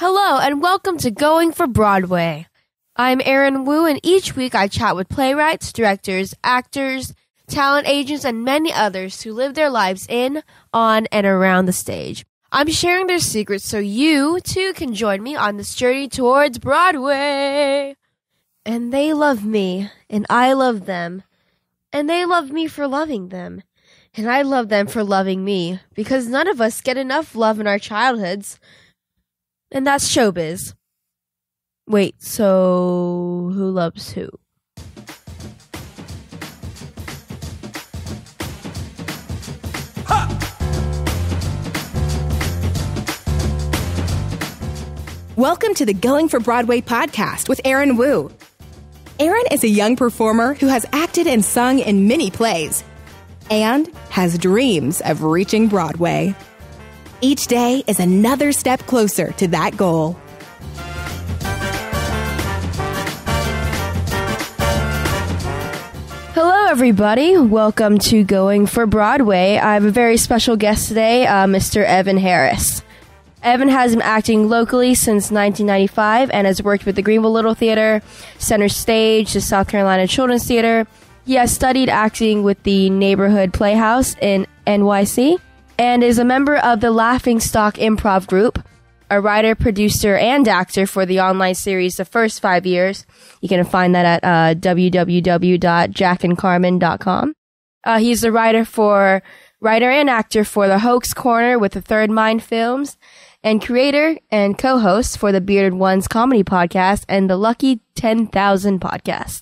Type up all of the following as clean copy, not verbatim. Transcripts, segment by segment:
Hello and welcome to Going for Broadway. I'm Eryn Woo, and each week I chat with playwrights, directors, actors, talent agents, and many others who live their lives in, on, and around the stage. I'm sharing their secrets so you, too, can join me on this journey towards Broadway. And they love me, and I love them, and they love me for loving them, and I love them for loving me, because none of us get enough love in our childhoods. And that's showbiz. Wait, so who loves who? Welcome to the Going for Broadway podcast with Eryn Woo. Eryn is a young performer who has acted and sung in many plays and has dreams of reaching Broadway. Each day is another step closer to that goal. Hello, everybody. Welcome to Going for Broadway. I have a very special guest today, Mr. Evan Harris. Evan has been acting locally since 1995 and has worked with the Greenville Little Theater, Center Stage, the South Carolina Children's Theater. He has studied acting with the Neighborhood Playhouse in NYC and is a member of the Laughing Stock Improv Group, a writer, producer, and actor for the online series The First 5 Years. You can find that at www.jackandcarmen.com. He's the writer and actor for The Hoax Corner with the Third Mind Films, and creator and co-host for the Bearded Ones comedy podcast and the Lucky 10,000 podcast.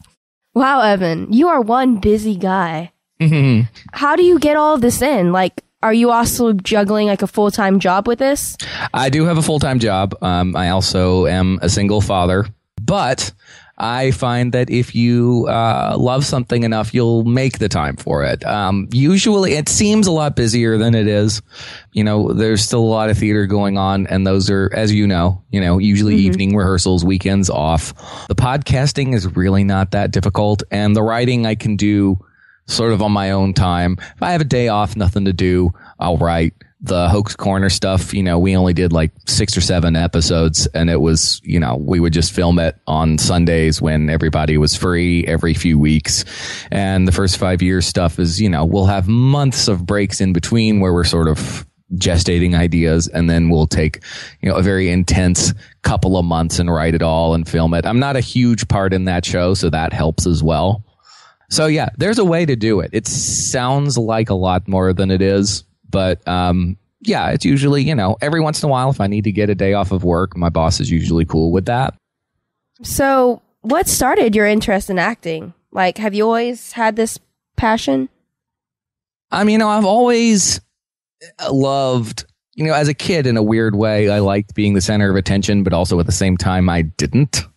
Wow, Evan, you are one busy guy. Mm-hmm. How do you get all of this in? Are you also juggling a full-time job with this? I do have a full-time job. I also am a single father, but I find that if you love something enough, you'll make the time for it. Usually it seems a lot busier than it is. You know, there's still a lot of theater going on, and those are, as you know, usually evening rehearsals, weekends off. The podcasting is really not that difficult, and the writing I can do sort of on my own time. If I have a day off, nothing to do, I'll write. The Hoax Corner stuff, we only did 6 or 7 episodes, and it was, we would just film it on Sundays when everybody was free every few weeks. And the First 5 Years stuff is, we'll have months of breaks in between where we're sort of gestating ideas, and then we'll take, a very intense couple of months and write it all and film it. I'm not a huge part in that show, so that helps as well. So yeah, there's a way to do it. It sounds like a lot more than it is, but yeah, it's usually, every once in a while, if I need to get a day off of work, my boss is usually cool with that. So what started your interest in acting? Have you always had this passion? I've always loved, as a kid, in a weird way, I liked being the center of attention, but also at the same time, I didn't.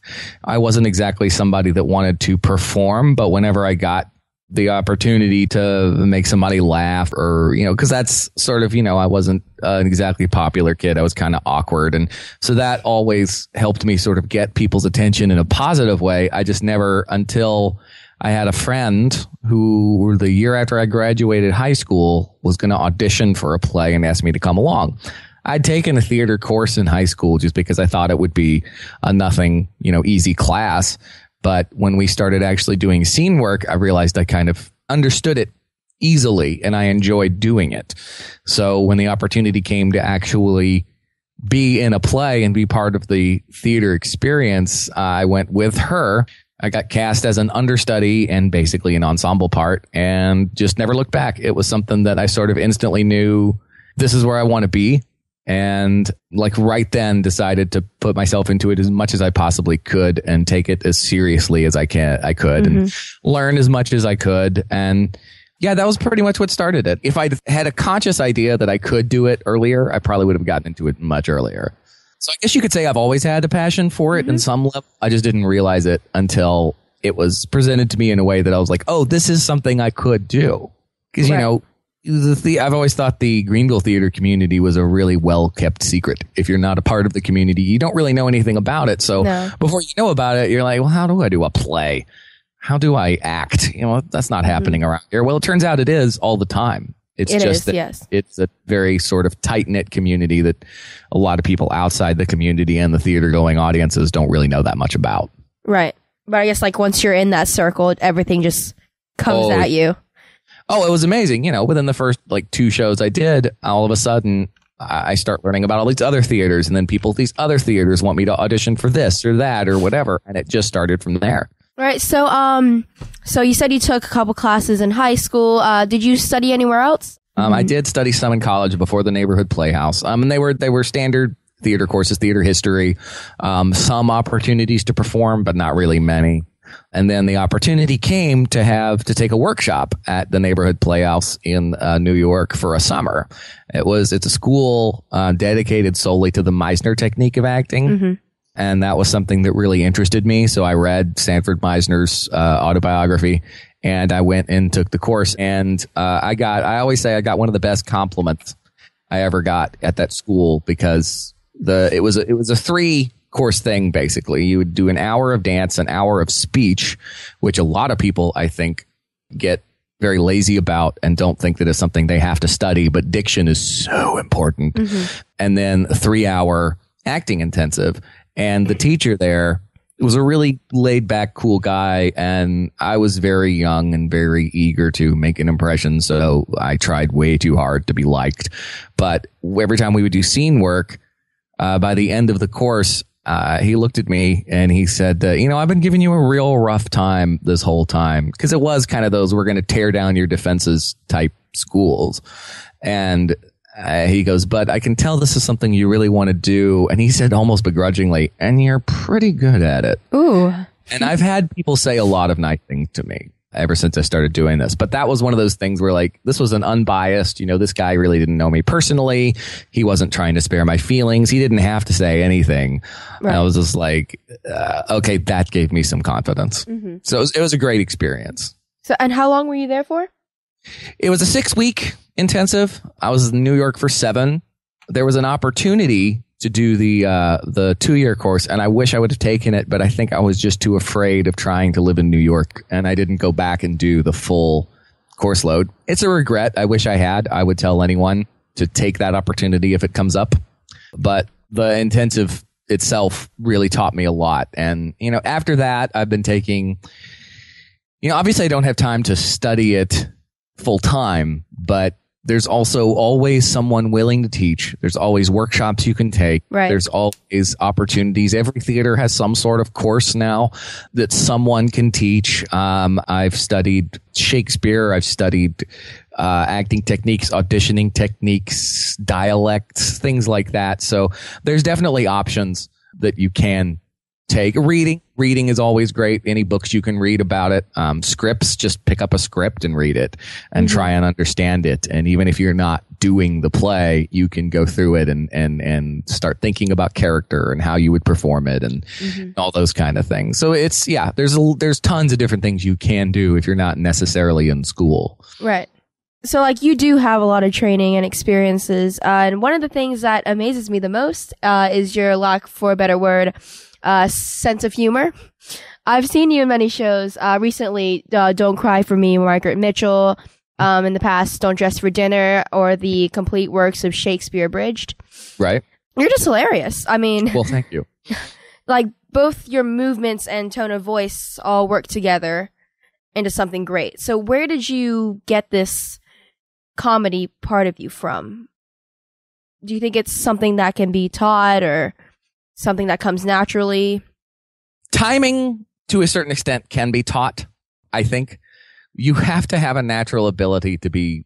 I wasn't exactly somebody that wanted to perform, but whenever I got the opportunity to make somebody laugh, or, because that's sort of, I wasn't an exactly popular kid. I was kind of awkward. And so that always helped me sort of get people's attention in a positive way. I just never, until I had a friend who, the year after I graduated high school, was going to audition for a play and asked me to come along. I'd taken a theater course in high school just because I thought it would be a nothing, easy class. But when we started actually doing scene work, I realized I kind of understood it easily and I enjoyed doing it. So when the opportunity came to actually be in a play and be part of the theater experience, I went with her. I got cast as an understudy and basically an ensemble part, and just never looked back. It was something that I sort of instantly knew, this is where I want to be. And right then decided to put myself into it as much as I possibly could and take it as seriously as I could and learn as much as I could. And yeah, that was pretty much what started it. If I'd had a conscious idea that I could do it earlier, I probably would have gotten into it much earlier. So I guess you could say I've always had a passion for it in some level. I just didn't realize it until it was presented to me in a way that I was like, oh, this is something I could do. Because, I've always thought the Greenville theater community was a really well-kept secret. If you're not a part of the community, you don't really know anything about it. So before you know about it, you're like, well, how do I do a play? How do I act? That's not happening around here. Well, it turns out it is all the time. It's It just is, that yes. it's a very sort of tight-knit community that a lot of people outside the community and the theater-going audiences don't really know that much about. Right. But I guess like once you're in that circle, everything just comes at you. Oh, it was amazing. Within the first like 2 shows I did, all of a sudden I start learning about all these other theaters, and then people at these other theaters want me to audition for this or that or whatever. And it just started from there. Right. So, so you said you took a couple classes in high school. Did you study anywhere else? I did study some in college before the neighborhood playhouse. And they were standard theater courses, theater history, some opportunities to perform, but not really many. And then the opportunity came to take a workshop at the neighborhood playhouse in New York for a summer. It's a school dedicated solely to the Meisner technique of acting. Mm-hmm. And that was something that really interested me. So I read Sanford Meisner's autobiography, and I went and took the course. And I always say I got one of the best compliments I ever got at that school, because it was a 3-course thing. Basically, you would do an hour of dance, an hour of speech, which a lot of people I think get very lazy about and don't think that it's something they have to study. But diction is so important. Mm-hmm. And then a 3-hour acting intensive. And the teacher there was a really laid back, cool guy. And I was very young and very eager to make an impression. So I tried way too hard to be liked. But every time we would do scene work, by the end of the course, he looked at me and he said, I've been giving you a real rough time this whole time. Because it was kind of those we're going to tear down your defenses type schools. And he goes, but I can tell this is something you really want to do. And he said almost begrudgingly, and you're pretty good at it. Ooh. And I've had people say a lot of nice things to me ever since I started doing this. But that was one of those things where like, this was an unbiased, this guy really didn't know me personally. He wasn't trying to spare my feelings. He didn't have to say anything. Right. And I was just like, okay, that gave me some confidence. Mm-hmm. So it was a great experience. So, and how long were you there for? It was a 6-week intensive. I was in New York for 7. There was an opportunity to do the 2-year course, and I wish I would have taken it, but I think I was just too afraid of trying to live in New York, and I didn't go back and do the full course load. It's a regret. I wish I had. I would tell anyone to take that opportunity if it comes up. But the intensive itself really taught me a lot. And, after that, I've been taking, obviously I don't have time to study it full time, but there's also always someone willing to teach. There's always workshops you can take. Right. There's always opportunities. Every theater has some sort of course now that someone can teach. I've studied Shakespeare. I've studied acting techniques, auditioning techniques, dialects, things like that. So there's definitely options that you can take. Reading is always great. Any books you can read about it. Scripts, just pick up a script and read it and try and understand it. And even if you're not doing the play, you can go through it and start thinking about character and how you would perform it and all those kind of things. So there's tons of different things you can do if you're not necessarily in school. Right. So like you do have a lot of training and experiences. And one of the things that amazes me the most is your, lack for a better word, sense of humor. I've seen you in many shows recently. Don't Cry for Me, Margaret Mitchell. In the past, Don't Dress for Dinner, or the complete works of Shakespeare Abridged. Right. You're just hilarious. I mean, well, thank you. Like both your movements and tone of voice all work together into something great. So where did you get this comedy part of you from? Do you think it's something that can be taught or something that comes naturally? Timing, to a certain extent, can be taught, I think. You have to have a natural ability to be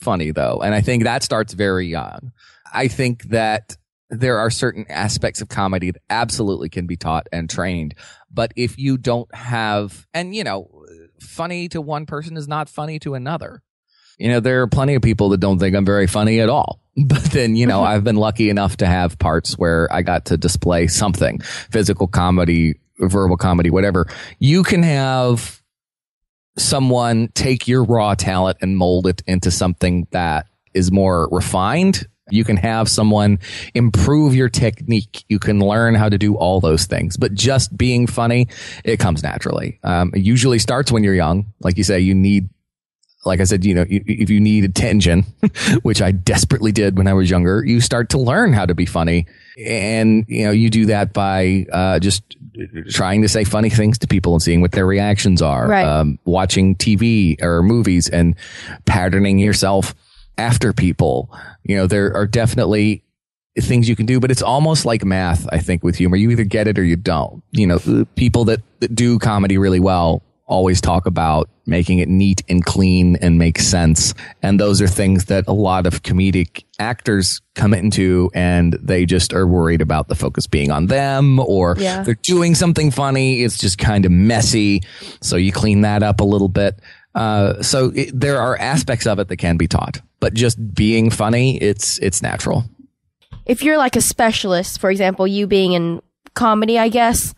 funny, though. And I think that starts very young. I think that there are certain aspects of comedy that absolutely can be taught and trained. But if you don't have, and funny to one person is not funny to another. There are plenty of people that don't think I'm very funny at all. But then, I've been lucky enough to have parts where I got to display something, physical comedy, verbal comedy, whatever. You can have someone take your raw talent and mold it into something that is more refined. You can have someone improve your technique. You can learn how to do all those things. But just being funny, it comes naturally. It usually starts when you're young. Like you say, you need like I said, if you need attention, which I desperately did when I was younger, you start to learn how to be funny. And, you do that by just trying to say funny things to people and seeing what their reactions are. Right. Watching TV or movies and patterning yourself after people. There are definitely things you can do, but it's almost like math, I think, with humor. You either get it or you don't. People that do comedy really well always talk about making it neat and clean and make sense. And those are things that a lot of comedic actors come into, and they just are worried about the focus being on them, or they're doing something funny. It's just kind of messy. So you clean that up a little bit. There are aspects of it that can be taught, but just being funny, it's natural. If you're like a specialist, for example, you being in comedy, I guess,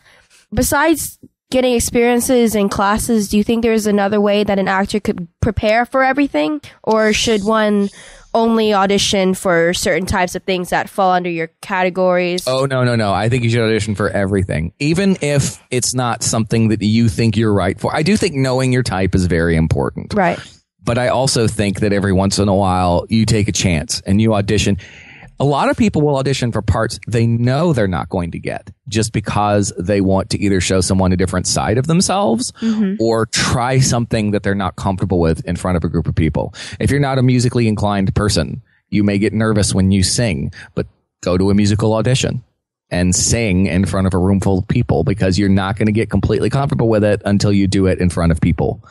besides getting experiences in classes, do you think there's another way that an actor could prepare for everything? Or should one only audition for certain types of things that fall under your categories? Oh, no. I think you should audition for everything, even if it's not something that you think you're right for. I do think knowing your type is very important. Right. But I also think that every once in a while you take a chance and you audition. A lot of people will audition for parts they know they're not going to get just because they want to either show someone a different side of themselves or try something that they're not comfortable with in front of a group of people. If you're not a musically inclined person, you may get nervous when you sing, but go to a musical audition and sing in front of a room full of people, because you're not going to get completely comfortable with it until you do it in front of people.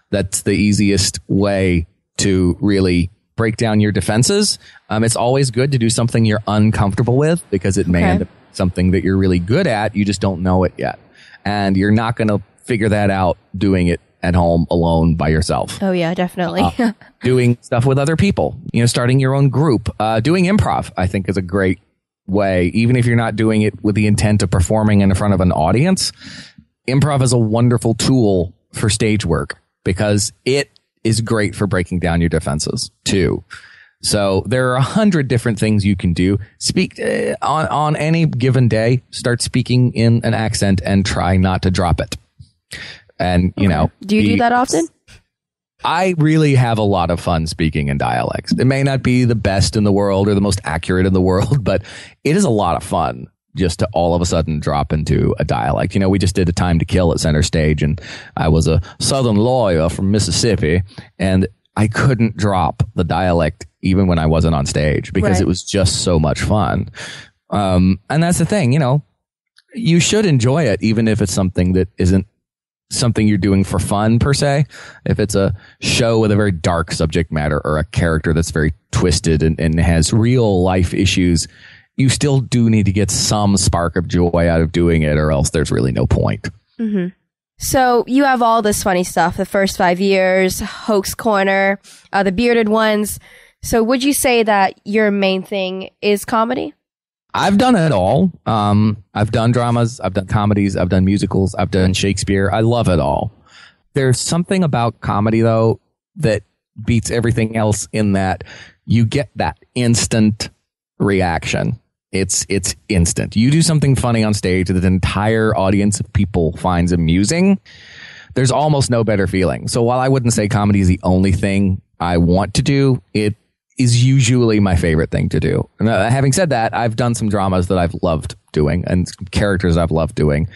That's the easiest way to really break down your defenses. It's always good to do something you're uncomfortable with, because it may end up something that you're really good at. You just don't know it yet. And you're not going to figure that out doing it at home alone by yourself. Oh, yeah, definitely. Doing stuff with other people, starting your own group, doing improv, I think is a great way. Even if you're not doing it with the intent of performing in front of an audience, improv is a wonderful tool for stage work, because it is great for breaking down your defenses too. So there are 100 different things you can do. Speak on any given day, start speaking in an accent and try not to drop it. And, do you do that often? I really have a lot of fun speaking in dialects. It may not be the best in the world or the most accurate in the world, but it is a lot of fun just to all of a sudden drop into a dialect. We just did A Time to Kill at Center Stage, and I was a Southern lawyer from Mississippi, and I couldn't drop the dialect even when I wasn't on stage, because it was just so much fun. And that's the thing, you should enjoy it, even if it's something that isn't something you're doing for fun per se. If it's a show with a very dark subject matter or a character that's very twisted and has real life issues, you still do need to get some spark of joy out of doing it, or else there's really no point. Mm-hmm. So you have all this funny stuff, the first 5 years, Hoax Corner, the Bearded Ones. So would you say that your main thing is comedy? I've done it all. I've done dramas, I've done comedies, I've done musicals, I've done Shakespeare. I love it all. There's something about comedy, though, that beats everything else, in that you get that instant reaction. It's instant. You do something funny on stage that the entire audience of people finds amusing. There's almost no better feeling. So while I wouldn't say comedy is the only thing I want to do, it is usually my favorite thing to do. And having said that, I've done some dramas that I've loved doing and characters I've loved doing.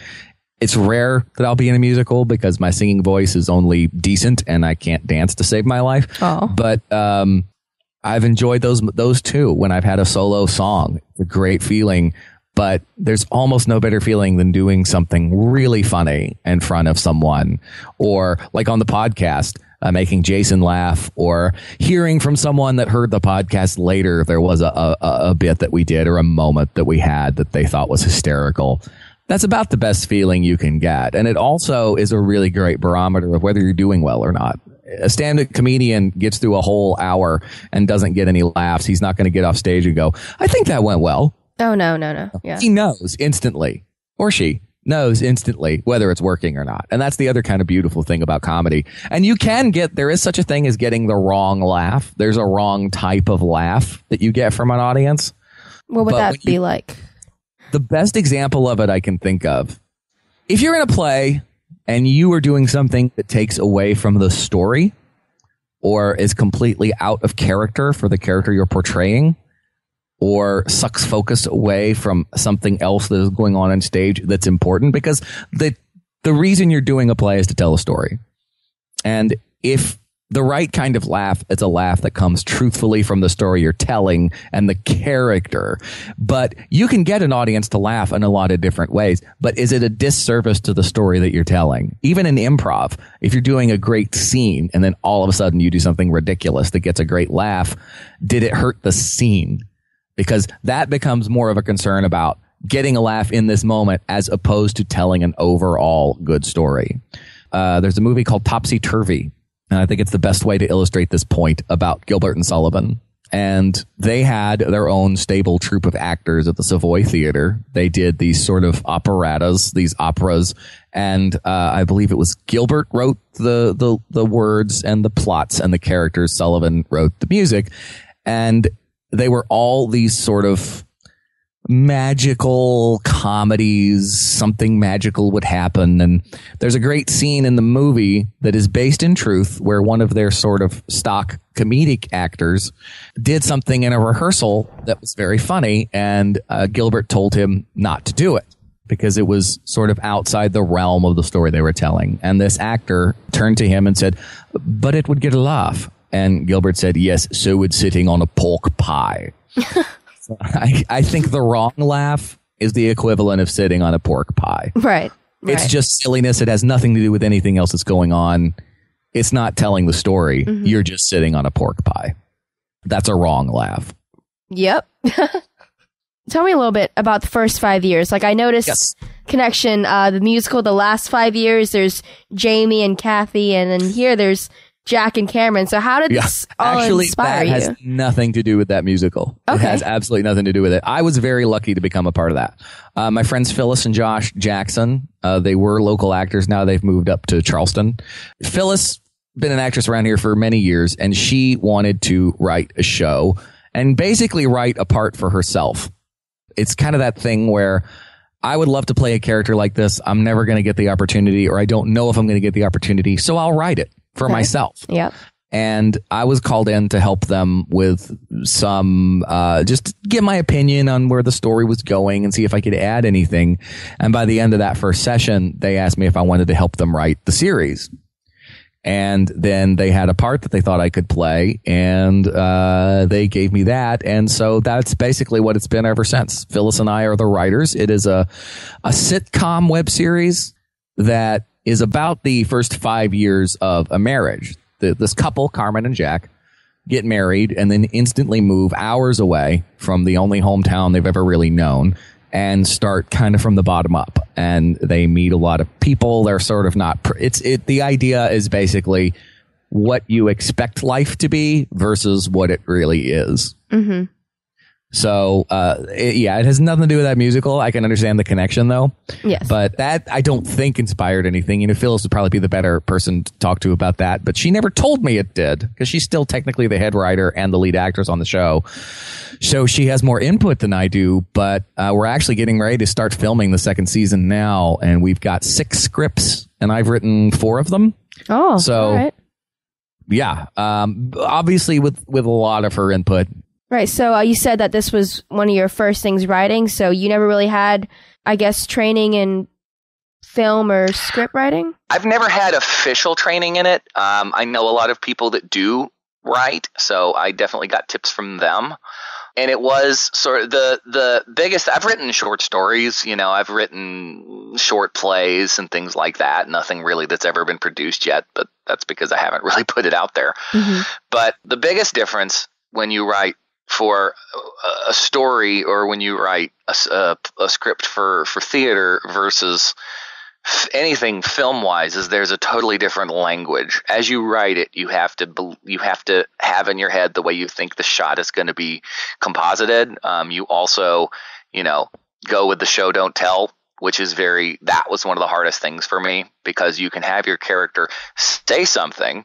It's rare that I'll be in a musical, because my singing voice is only decent and I can't dance to save my life. Oh. But I've enjoyed those too. When I've had a solo song, it's a great feeling, but there's almost no better feeling than doing something really funny in front of someone, or like on the podcast, making Jason laugh, or hearing from someone that heard the podcast later, there was a bit that we did or a moment that we had that they thought was hysterical. That's about the best feeling you can get. And it also is a really great barometer of whether you're doing well or not. A stand-up comedian gets through a whole hour and doesn't get any laughs. He's not going to get off stage and go, I think that went well. Oh, no. Yeah. He knows instantly, or she knows instantly whether it's working or not. And that's the other kind of beautiful thing about comedy. And there is such a thing as getting the wrong laugh. There's a wrong type of laugh that you get from an audience. What would that be like? The best example of it I can think of, if you're in a play and you are doing something that takes away from the story, or is completely out of character for the character you're portraying, or sucks focus away from something else that is going on stage that's important, because the reason you're doing a play is to tell a story. And if the right kind of laugh, it's a laugh that comes truthfully from the story you're telling and the character. But you can get an audience to laugh in a lot of different ways. But is it a disservice to the story that you're telling? Even in improv, if you're doing a great scene and then all of a sudden you do something ridiculous that gets a great laugh, did it hurt the scene? Because that becomes more of a concern about getting a laugh in this moment as opposed to telling an overall good story. There's a movie called Topsy Turvy, and I think it's the best way to illustrate this point about Gilbert and Sullivan. And they had their own stable troupe of actors at the Savoy Theater. They did these sort of operettas, these operas, and I believe it was Gilbert wrote the words and the plots and the characters. Sullivan wrote the music, and they were all these sort of magical comedies. Something magical would happen. And there's a great scene in the movie that is based in truth where one of their sort of stock comedic actors did something in a rehearsal that was very funny. And Gilbert told him not to do it because it was sort of outside the realm of the story they were telling. And this actor turned to him and said, "But it would get a laugh." And Gilbert said, "Yes, so would sitting on a pork pie." So I think the wrong laugh is the equivalent of sitting on a pork pie. Right. It's just silliness. It has nothing to do with anything else that's going on. It's not telling the story. Mm-hmm. You're just sitting on a pork pie. That's a wrong laugh. Yep. Tell me a little bit about the first 5 years. Like, I noticed connection, the musical, the last 5 years, there's Jamie and Kathy, and then here there's Jack and Cameron. So how did this all inspire you? Actually, that has nothing to do with that musical. Okay. It has absolutely nothing to do with it. I was very lucky to become a part of that. My friends Phyllis and Josh Jackson, they were local actors. Now they've moved up to Charleston. Phyllis, been an actress around here for many years, and she wanted to write a show and basically write a part for herself. It's kind of that thing where I would love to play a character like this. I'm never going to get the opportunity, or I don't know if I'm going to get the opportunity, so I'll write it for myself. Yep. And I was called in to help them with some, just give my opinion on where the story was going and see if I could add anything. And by the end of that first session, they asked me if I wanted to help them write the series. And then they had a part that they thought I could play, and they gave me that. And so that's basically what it's been ever since. Phyllis and I are the writers. It is a sitcom web series that is about the first 5 years of a marriage. This couple, Carmen and Jack, get married and then instantly move hours away from the only hometown they've ever really known and start kind of from the bottom up. And they meet a lot of people. They're sort of not, the idea is basically what you expect life to be versus what it really is. Mm-hmm. So, it has nothing to do with that musical. I can understand the connection, though. Yes. But that, I don't think, inspired anything. You know, Phyllis would probably be the better person to talk to about that. But she never told me it did, because she's still technically the head writer and the lead actress on the show. So she has more input than I do. But we're actually getting ready to start filming the second season now. And we've got 6 scripts, and I've written 4 of them. Oh, so, all right. Yeah. Obviously, with a lot of her input. Right. So you said that this was one of your first things writing. So you never really had, I guess, training in film or script writing? I've never had official training in it. I know a lot of people that do write, so I definitely got tips from them. And it was sort of the biggest. I've written short stories, you know, I've written short plays and things like that. Nothing really that's ever been produced yet, but that's because I haven't really put it out there. Mm-hmm. But the biggest difference when you write for a story, or when you write a script for theater versus anything film wise, is there's a totally different language. As you write it, you have to have in your head the way you think the shot is going to be composited. You also, go with the show, don't tell, which is that was one of the hardest things for me, because you can have your character say something,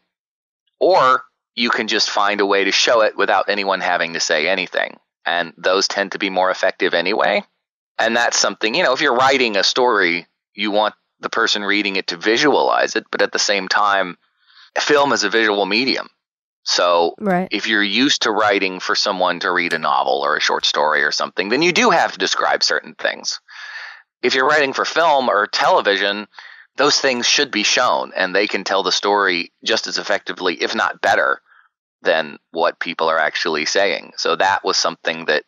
or you can just find a way to show it without anyone having to say anything. And those tend to be more effective anyway. And that's something, if you're writing a story, you want the person reading it to visualize it. But at the same time, film is a visual medium. So Right. if you're used to writing for someone to read a novel or a short story or something, then you do have to describe certain things. If you're writing for film or television, those things should be shown, and they can tell the story just as effectively, if not better, than what people are actually saying. So that was something that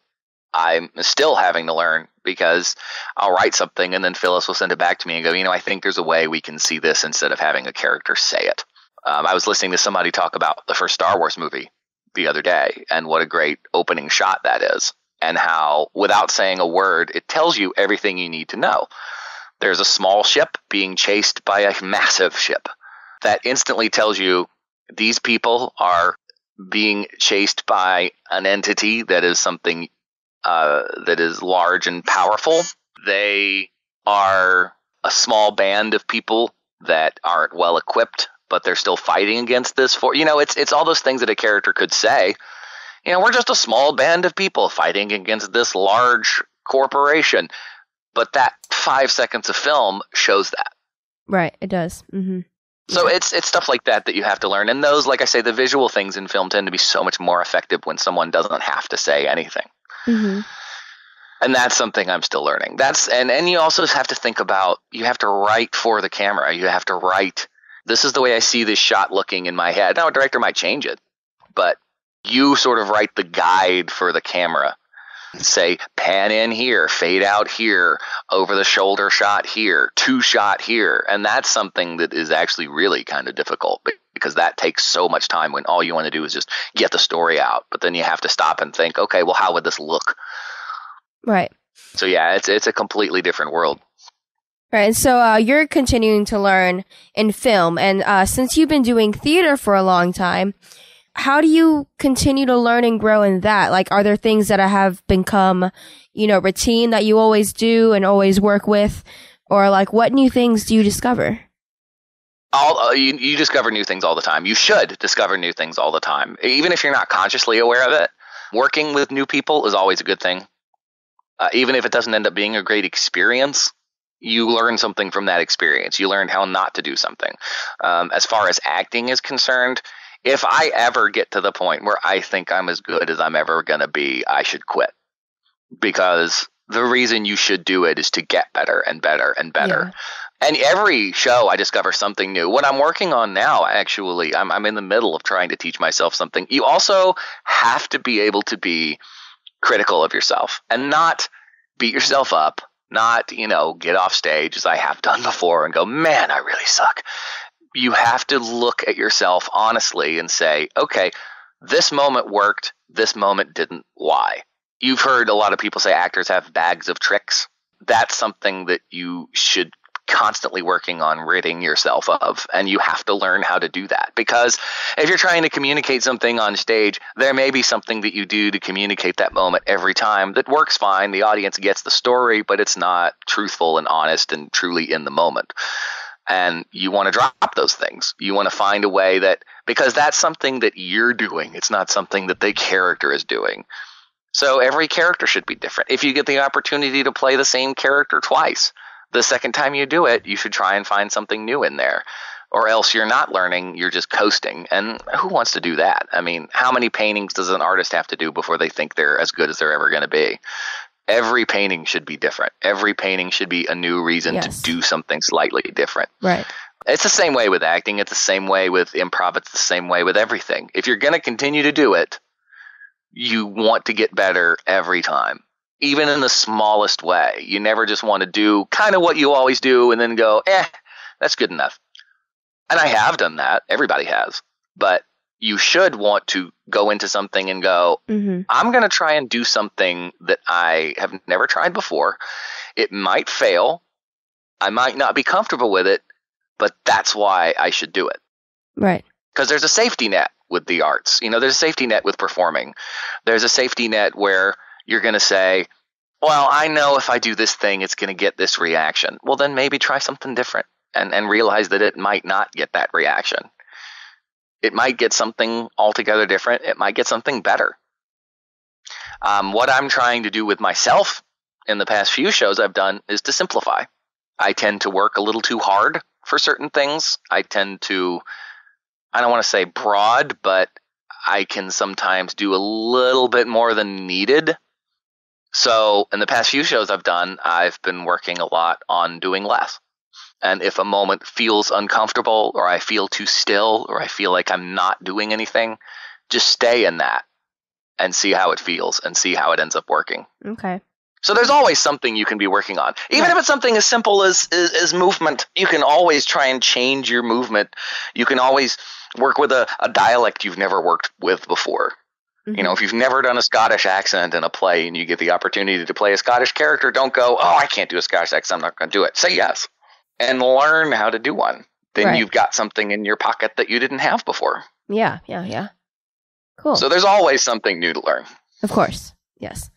I'm still having to learn, because I'll write something and then Phyllis will send it back to me and go, I think there's a way we can see this instead of having a character say it. I was listening to somebody talk about the first Star Wars movie the other day, and what a great opening shot that is, and how without saying a word, it tells you everything you need to know. There's a small ship being chased by a massive ship. That instantly tells you these people are being chased by an entity that is something that is large and powerful. They are a small band of people that aren't well equipped, but they're still fighting against this it's all those things that a character could say. We're just a small band of people fighting against this large corporation. But that 5 seconds of film shows that. Right, it does. Mm-hmm. So it's stuff like that you have to learn. And those, like I say, the visual things in film tend to be so much more effective when someone doesn't have to say anything. Mm-hmm. And that's something I'm still learning. And you also have to think about, you have to write for the camera. You have to write, this is the way I see this shot looking in my head. Now, a director might change it, but you sort of write the guide for the camera. Say, pan in here, fade out here, over the shoulder shot here, two shot here. And that's something that is actually really kind of difficult, because that takes so much time when all you want to do is just get the story out. But then you have to stop and think, okay, well, how would this look? Right. So yeah, it's a completely different world. Right. And so you're continuing to learn in film. And since you've been doing theater for a long time, how do you continue to learn and grow in that? Like, are there things that have become, routine that you always do and always work with? Or like, what new things do you discover? You discover new things all the time. You should discover new things all the time, even if you're not consciously aware of it. Working with new people is always a good thing. Even if it doesn't end up being a great experience, you learn something from that experience. You learn how not to do something. As far as acting is concerned, if I ever get to the point where I think I'm as good as I'm ever going to be, I should quit. Because the reason you should do it is to get better and better and better. Yeah. And every show I discover something new. What I'm working on now, actually, I'm in the middle of trying to teach myself something. You also have to be able to be critical of yourself and not beat yourself up, not, get off stage as I have done before and go, man, I really suck. You have to look at yourself honestly and say, okay, this moment worked, this moment didn't. Why? You've heard a lot of people say actors have bags of tricks. That's something that you should constantly working on ridding yourself of, and you have to learn how to do that, because if you're trying to communicate something on stage, there may be something that you do to communicate that moment every time that works fine. The audience gets the story, but it's not truthful and honest and truly in the moment. And you want to drop those things. You want to find a way that, because that's something that you're doing. It's not something that the character is doing. So every character should be different. If you get the opportunity to play the same character twice, the second time you do it, you should try and find something new in there. Or else you're not learning, you're just coasting. And who wants to do that? I mean, how many paintings does an artist have to do before they think they're as good as they're ever going to be? Every painting should be different. Every painting should be a new reason to do something slightly different. Right. It's the same way with acting. It's the same way with improv. It's the same way with everything. If you're going to continue to do it, you want to get better every time, even in the smallest way. You never just want to do kind of what you always do and then go, that's good enough. And I have done that. Everybody has. But you should want to go into something and go, I'm going to try and do something that I have never tried before. It might fail. I might not be comfortable with it, but that's why I should do it. Right. Because there's a safety net with the arts. There's a safety net with performing. There's a safety net where you're going to say, well, I know if I do this thing, it's going to get this reaction. Well, then maybe try something different and realize that it might not get that reaction. It might get something altogether different. It might get something better. What I'm trying to do with myself in the past few shows I've done is to simplify. I tend to work a little too hard for certain things. I tend to, I don't want to say broad, but I can sometimes do a little bit more than needed. So in the past few shows I've done, I've been working a lot on doing less. And if a moment feels uncomfortable, or I feel too still, or I feel like I'm not doing anything, just stay in that and see how it feels and see how it ends up working. Okay. So there's always something you can be working on. Even if it's something as simple as movement, you can always try and change your movement. You can always work with a dialect you've never worked with before. Mm-hmm. You know, if you've never done a Scottish accent in a play and you get the opportunity to play a Scottish character, don't go, oh, I can't do a Scottish accent, I'm not going to do it. Say yes and learn how to do one. Then you've got something in your pocket that you didn't have before. Yeah. Cool. So there's always something new to learn. Of course. Yes.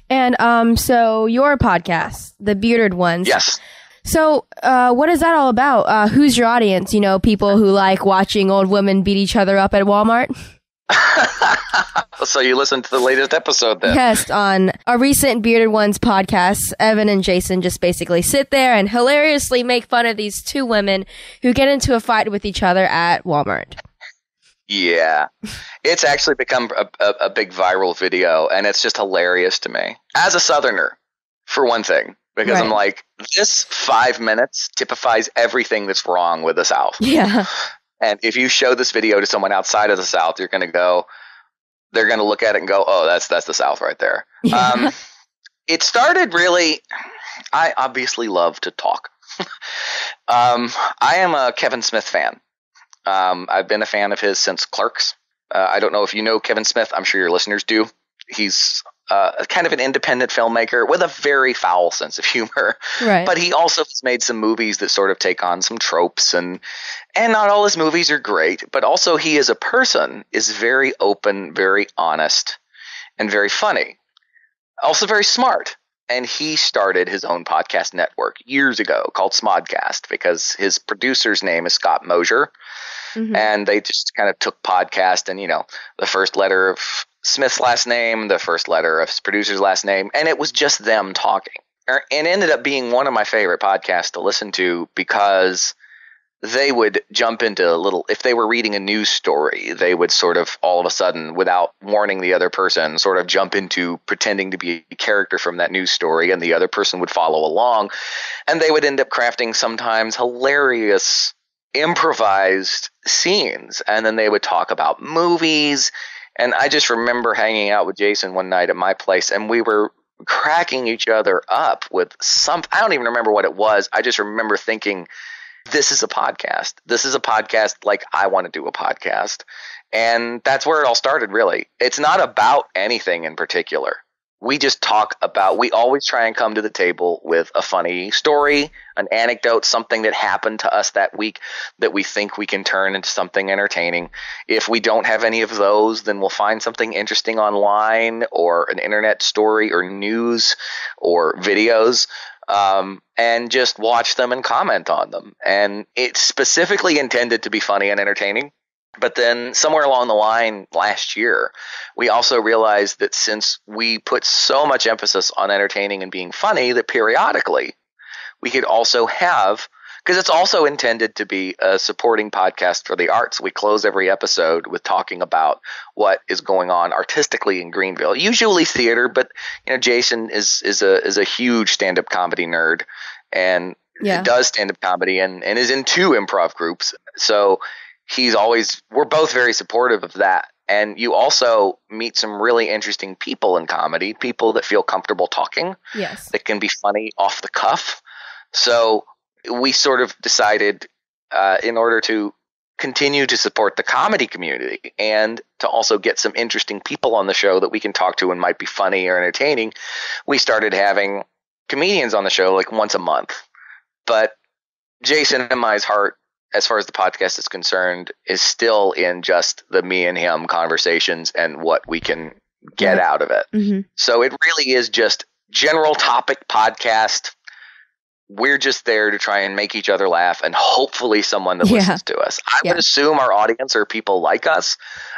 And so your podcast, The Bearded Ones. Yes. So what is that all about? Who's your audience? You know, people who like watching old women beat each other up at Walmart? So you listened to the latest episode then? Yes, on a recent Bearded Ones podcast, Evan and Jason just basically sit there and hilariously make fun of these two women who get into a fight with each other at Walmart. Yeah, it's actually become a big viral video, and it's just hilarious to me. As a Southerner, for one thing, because I'm like, this 5 minutes typifies everything that's wrong with the South. Yeah. And if you show this video to someone outside of the South, they're going to look at it and go, oh, that's the South right there. Yeah. It started really, I obviously love to talk. I am a Kevin Smith fan. I've been a fan of his since Clerks. I don't know if you know Kevin Smith. I'm sure your listeners do. He's kind of an independent filmmaker with a very foul sense of humor. Right. But he also has made some movies that sort of take on some tropes, and not all his movies are great, but also he as a person is very open, very honest, and very funny. Also very smart. And he started his own podcast network years ago called Smodcast because his producer's name is Scott Mosier. Mm-hmm. And they just kind of took podcast and, the first letter of Smith's last name, the first letter of his producer's last name, and it was just them talking. And ended up being one of my favorite podcasts to listen to because they would jump into if they were reading a news story, they would sort of all of a sudden, without warning the other person, sort of jump into pretending to be a character from that news story, and the other person would follow along. And they would end up crafting sometimes hilarious improvised scenes, and then they would talk about movies. And I just remember hanging out with Jason one night at my place, and we were cracking each other up with I don't even remember what it was. I just remember thinking, this is a podcast. This is a podcast like I want to do a podcast. And that's where it all started, really. It's not about anything in particular. We just we always try and come to the table with a funny story, an anecdote, something that happened to us that week that we think we can turn into something entertaining. If we don't have any of those, then we'll find something interesting online or an internet story or news or videos, and just watch them and comment on them. And it's specifically intended to be funny and entertaining. But then somewhere along the line last year, we also realized that since we put so much emphasis on entertaining and being funny, that periodically we could also have, because it's also intended to be a supporting podcast for the arts. We close every episode with talking about what is going on artistically in Greenville, usually theater, but Jason is a huge stand-up comedy nerd and does stand-up comedy and is in 2 improv groups. So we're both very supportive of that. And you also meet some really interesting people in comedy, people that feel comfortable talking, that can be funny off the cuff. So we sort of decided, in order to continue to support the comedy community and to also get some interesting people on the show that we can talk to and might be funny or entertaining, we started having comedians on the show like once a month. But Jason and my heart, as far as the podcast is concerned, is still in just the me and him conversations and what we can get out of it. Mm-hmm. So it really is just general topic podcast. We're just there to try and make each other laugh and hopefully someone that listens to us. I would assume our audience are people like us,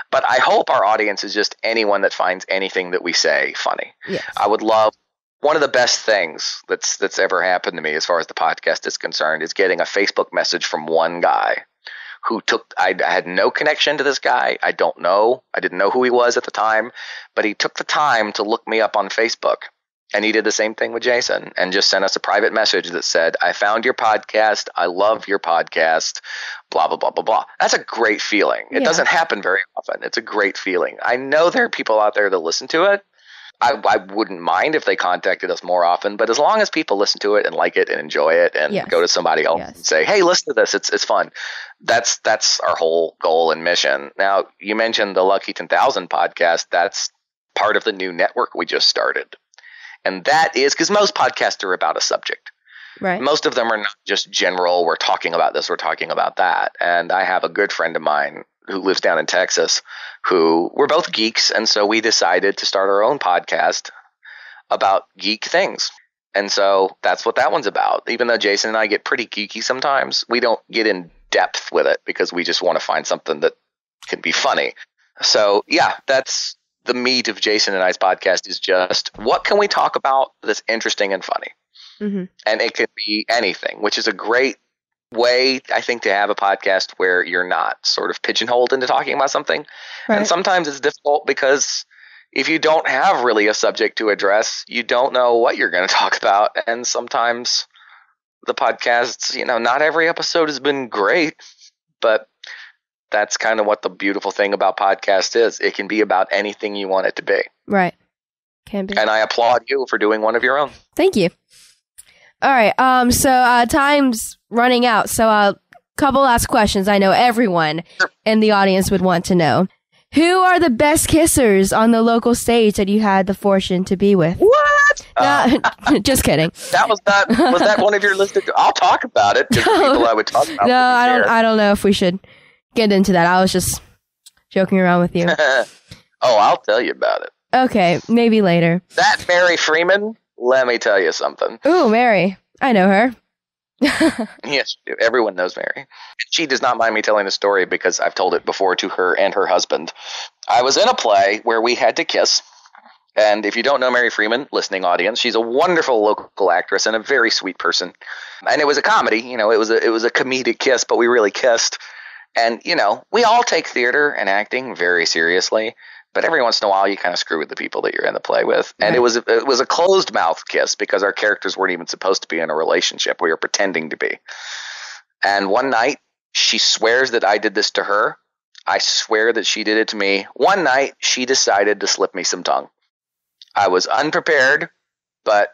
but I hope our audience is just anyone that finds anything that we say funny. Yes. I would love one of the best things that's ever happened to me as far as the podcast is concerned is getting a Facebook message from one guy I had no connection to this guy. I didn't know who he was at the time, but he took the time to look me up on Facebook. And he did the same thing with Jason and just sent us a private message that said, I found your podcast. I love your podcast, blah, blah, blah, blah, blah. That's a great feeling. It doesn't happen very often. It's a great feeling. I know there are people out there that listen to it. I wouldn't mind if they contacted us more often, but as long as people listen to it and like it and enjoy it and go to somebody else and say, hey, listen to this. It's fun. That's our whole goal and mission. Now, you mentioned the Lucky 10,000 podcast. That's part of the new network we just started. And that is because most podcasts are about a subject. Right. Most of them are not just general, we're talking about this, we're talking about that. And I have a good friend of mine who lives down in Texas who we're both geeks. And so we decided to start our own podcast about geek things. And so that's what that one's about. Even though Jason and I get pretty geeky sometimes, we don't get in depth with it because we just want to find something that can be funny. So yeah, that's the meat of Jason and I's podcast, is just what can we talk about that's interesting and funny? Mm-hmm. And it could be anything, which is a great way, I think, to have a podcast where you're not sort of pigeonholed into talking about something. Right. And sometimes it's difficult because if you don't have really a subject to address, you don't know what you're going to talk about. And sometimes the podcasts, not every episode has been great, but that's kind of what the beautiful thing about podcast is. It can be about anything you want it to be. Right. Can be. And I applaud you for doing one of your own. Thank you. All right. So time's running out. So couple last questions I know everyone in the audience would want to know. Who are the best kissers on the local stage that you had the fortune to be with? What? Just kidding. Was that one of your listed? I'll talk about it. Just the people I would talk about. No, I don't know if we should get into that. I was just joking around with you. I'll tell you about it. Okay, maybe later. That Mary Freeman, let me tell you something. Ooh, Mary. I know her. Yes, everyone knows Mary. She does not mind me telling the story because I've told it before to her and her husband. I was in a play where we had to kiss. And if you don't know Mary Freeman, listening audience, she's a wonderful local actress and a very sweet person. And it was a comedy. It was a comedic kiss, but we really kissed. And, we all take theater and acting very seriously, but every once in a while you kind of screw with the people that you're in the play with. And it was a closed mouth kiss because our characters weren't even supposed to be in a relationship. We were pretending to be. And one night she swears that I did this to her. I swear that she did it to me. One night she decided to slip me some tongue. I was unprepared, but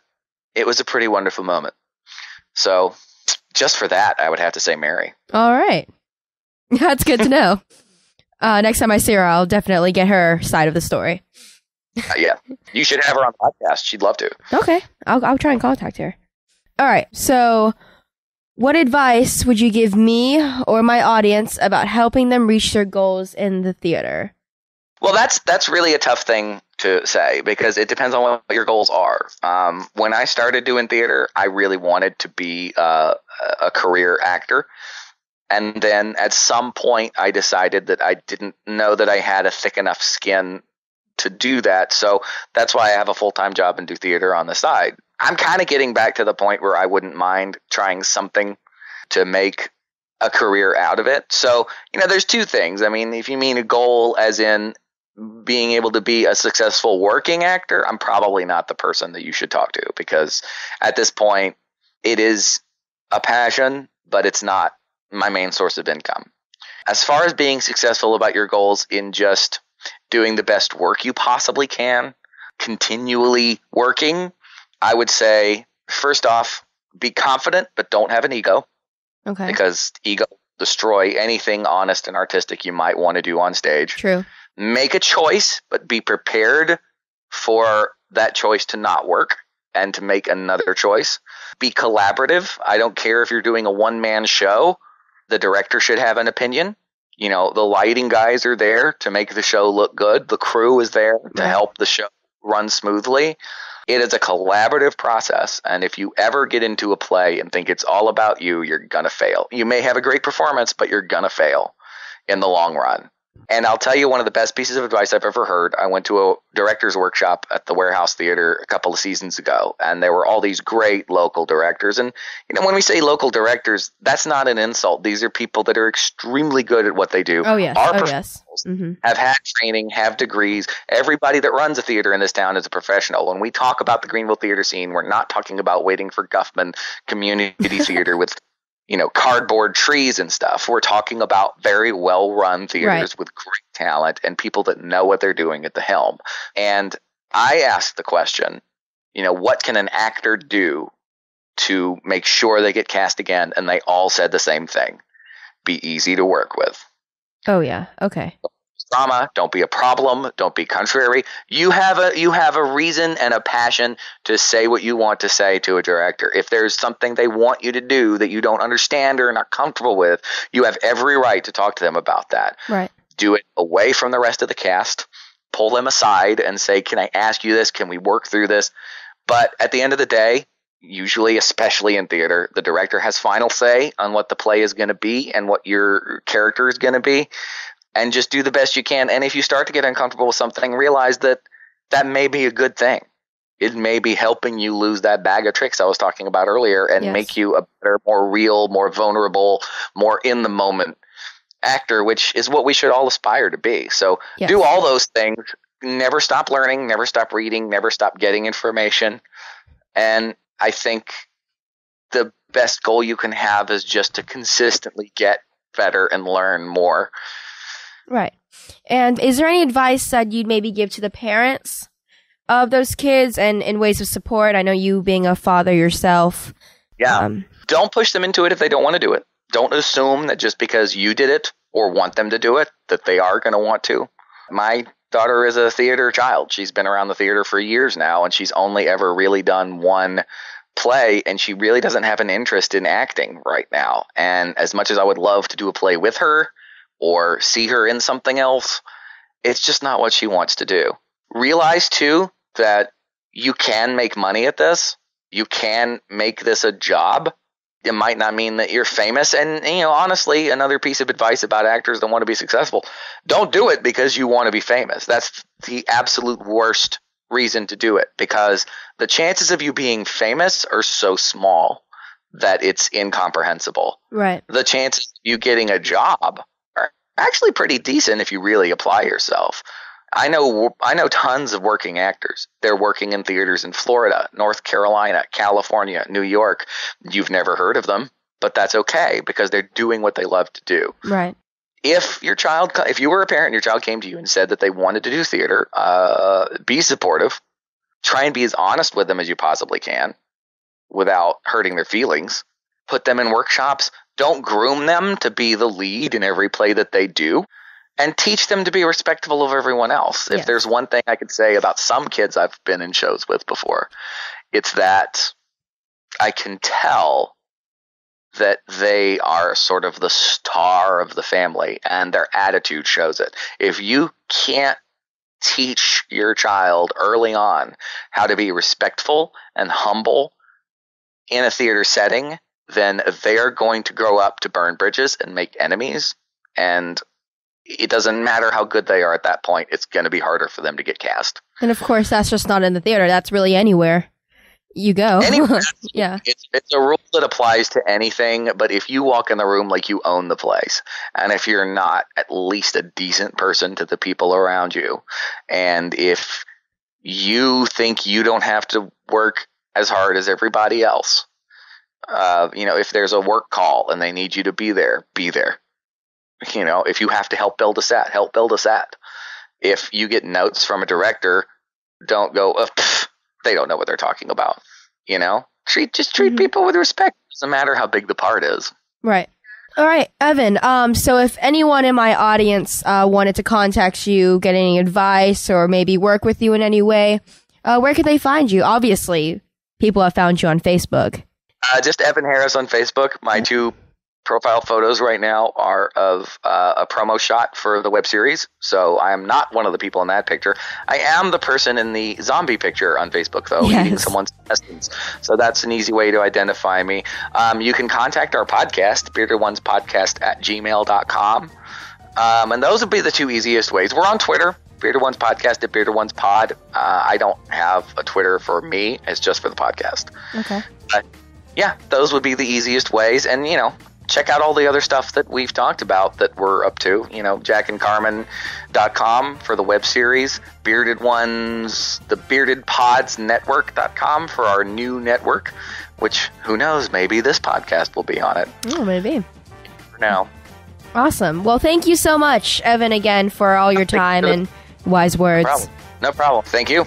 it was a pretty wonderful moment. So just for that, I would have to say Mary. All right. That's good to know. Next time I see her, I'll definitely get her side of the story. Yeah. You should have her on the podcast. She'd love to. Okay. I'll try and contact her. All right. So what advice would you give me or my audience about helping them reach their goals in the theater? Well, that's really a tough thing to say because it depends on what your goals are. When I started doing theater, I really wanted to be a career actor. And then at some point, I decided that I didn't know that I had a thick enough skin to do that. So that's why I have a full-time job and do theater on the side. I'm kind of getting back to the point where I wouldn't mind trying something to make a career out of it. So, there's two things. I mean, if you mean a goal as in being able to be a successful working actor, I'm probably not the person that you should talk to because at this point, it is a passion, but it's not my main source of income. As far as being successful about your goals in just doing the best work you possibly can, continually working, I would say, first off, be confident, but don't have an ego. Okay. Because ego will destroy anything honest and artistic you might want to do on stage. True. Make a choice, but be prepared for that choice to not work and to make another choice. Be collaborative. I don't care if you're doing a one-man show. The director should have an opinion. The lighting guys are there to make the show look good. The crew is there to help the show run smoothly. It is a collaborative process. And if you ever get into a play and think it's all about you, you're going to fail. You may have a great performance, but you're going to fail in the long run. And I'll tell you one of the best pieces of advice I've ever heard. I went to a director's workshop at the Warehouse Theater a couple of seasons ago, and there were all these great local directors. And, when we say local directors, that's not an insult. These are people that are extremely good at what they do. Oh, yes. Are professionals, have had training, have degrees. Everybody that runs a theater in this town is a professional. When we talk about the Greenville theater scene, we're not talking about waiting for Guffman Community Theater with cardboard trees and stuff. We're talking about very well-run theaters with great talent and people that know what they're doing at the helm. And I asked the question, what can an actor do to make sure they get cast again? And they all said the same thing. Be easy to work with. Oh, yeah. Okay. Drama, don't be a problem, don't be contrary. You have a reason and a passion to say what you want to say to a director. If there's something they want you to do that you don't understand or are not comfortable with, you have every right to talk to them about that. Right. Do it away from the rest of the cast. Pull them aside and say, can I ask you this? Can we work through this? But at the end of the day, usually, especially in theater, the director has final say on what the play is going to be and what your character is going to be. And just do the best you can. And if you start to get uncomfortable with something, realize that may be a good thing. It may be helping you lose that bag of tricks I was talking about earlier and make you a better, more real, more vulnerable, more in the moment actor, which is what we should all aspire to be. So do all those things. Never stop learning, never stop reading, never stop getting information. And I think the best goal you can have is just to consistently get better and learn more. Right. And is there any advice that you'd maybe give to the parents of those kids and in ways of support? I know you being a father yourself. Yeah. Don't push them into it if they don't want to do it. Don't assume that just because you did it or want them to do it, that they are going to want to. My daughter is a theater child. She's been around the theater for years now, and she's only ever really done one play, and she really doesn't have an interest in acting right now. And as much as I would love to do a play with her, or see her in something else, it's just not what she wants to do. Realize, too, that you can make money at this. You can make this a job. It might not mean that you're famous. And, honestly, another piece of advice about actors that want to be successful, don't do it because you want to be famous. That's the absolute worst reason to do it, because the chances of you being famous are so small that it's incomprehensible. Right. The chances of you getting a job actually pretty decent if you really apply yourself. I know tons of working actors. They're working in theaters in Florida, North Carolina, California, New York. You've never heard of them, but that's okay because they're doing what they love to do. Right. If you were a parent and your child came to you and said that they wanted to do theater, be supportive. Try and be as honest with them as you possibly can without hurting their feelings. Put them in workshops. Don't groom them to be the lead in every play that they do, and teach them to be respectful of everyone else. If there's one thing I could say about some kids I've been in shows with before, it's that I can tell that they are sort of the star of the family, and their attitude shows it. If you can't teach your child early on how to be respectful and humble in a theater setting, then they are going to grow up to burn bridges and make enemies. And it doesn't matter how good they are at that point. It's going to be harder for them to get cast. And of course, that's just not in the theater. That's really anywhere you go. Anywhere. Yeah. It's a rule that applies to anything. But if you walk in the room like you own the place, and if you're not at least a decent person to the people around you, and if you think you don't have to work as hard as everybody else, if there's a work call and they need you to be there, be there. If you have to help build a set, help build a set. If you get notes from a director, don't go, they don't know what they're talking about. Treat people with respect. Doesn't matter how big the part is. Right. All right, Evan. So if anyone in my audience wanted to contact you, get any advice, or maybe work with you in any way, where could they find you? Obviously, people have found you on Facebook. Just Evan Harris on Facebook. My two profile photos right now are of a promo shot for the web series. So I am not one of the people in that picture. I am the person in the zombie picture on Facebook, though, eating someone's intestines. So that's an easy way to identify me. You can contact our podcast, beardedonespodcast@gmail.com. And those would be the two easiest ways. We're on Twitter, Bearded Ones Podcast at Bearded Ones Pod. I don't have a Twitter for me. It's just for the podcast. Okay. Yeah, those would be the easiest ways. And, check out all the other stuff that we've talked about that we're up to. jackandcarmen.com for the web series, Bearded Ones, the beardedpodsnetwork.com for our new network, which, who knows, maybe this podcast will be on it. Oh, maybe. For now. Awesome. Well, thank you so much, Evan, again, for all your time and wise words. No problem. Thank you.